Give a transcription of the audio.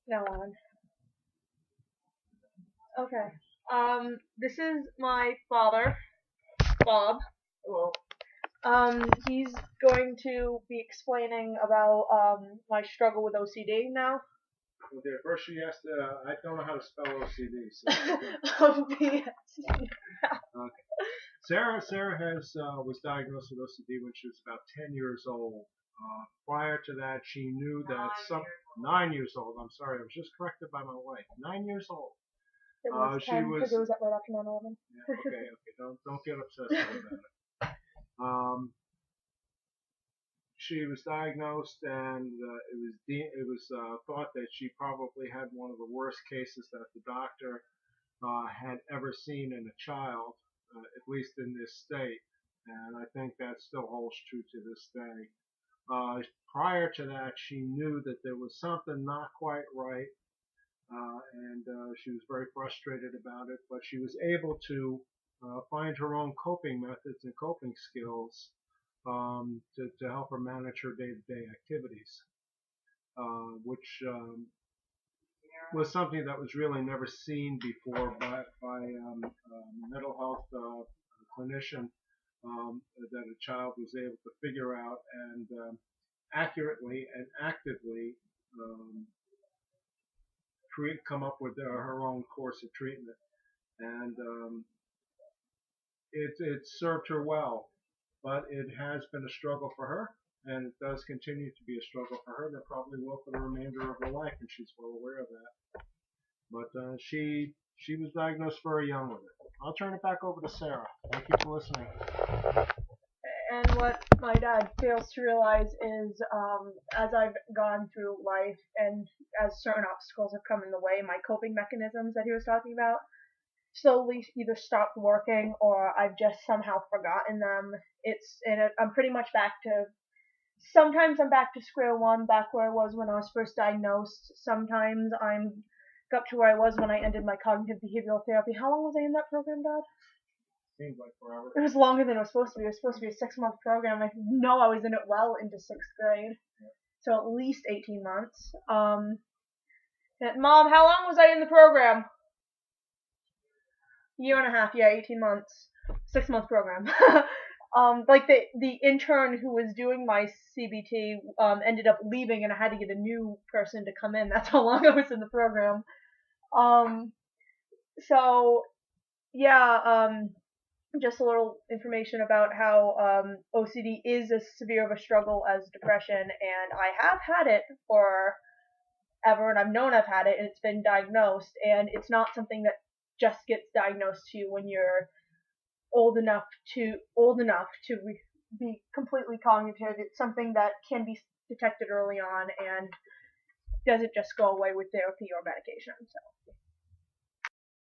Now on. Okay. This is my father, Bob. Hello. He's going to be explaining about my struggle with OCD now. Well, dear, first she has to. I don't know how to spell OCD. So, OBS. okay. Sarah has was diagnosed with OCD when she was about 10 years old. Prior to that, she knew that 9 years old. I'm sorry, I was just corrected by my wife. 9 years old. It was She 10 was. because it was right after 9/11. Yeah, okay. Don't get obsessive about it. Um, she was diagnosed, and it was thought that she probably had one of the worst cases that the doctor had ever seen in a child, at least in this state. And I think that still holds true to this day. Uh, Prior to that, she knew that there was something not quite right, and she was very frustrated about it. But she was able to find her own coping methods and coping skills to help her manage her day-to-day activities, which was something that was really never seen before by a mental health clinician, that a child was able to figure out and accurately and actively um, come up with her own course of treatment. And it served her well, but it has been a struggle for her, and it does continue to be a struggle for her. That probably will for the remainder of her life, and she's well aware of that. But she was diagnosed very young with it. I'll turn it back over to Sarah. Thank you for listening. And what my dad fails to realize is, as I've gone through life and as certain obstacles have come in the way, my coping mechanisms that he was talking about slowly either stopped working or I've just somehow forgotten them. I'm pretty much back to. Sometimes I'm back to square one, back where I was when I was first diagnosed. Sometimes I'm up to where I was when I ended my cognitive behavioral therapy. How long was I in that program, Dad? Seems like forever. It was longer than it was supposed to be. It was supposed to be a 6-month program. I know I was in it well into 6th grade, so at least 18 months. Mom, how long was I in the program? Year and a half. Yeah, 18 months. 6-month program. Like the intern who was doing my CBT ended up leaving, and I had to get a new person to come in. That's how long I was in the program. So yeah. Just a little information about how OCD is as severe of a struggle as depression, and I have had it for ever, and I've known I've had it, and it's been diagnosed, and it's not something that just gets diagnosed to you when you're old enough to be completely cognitive. It's something that can be detected early on and doesn't just go away with therapy or medication. So.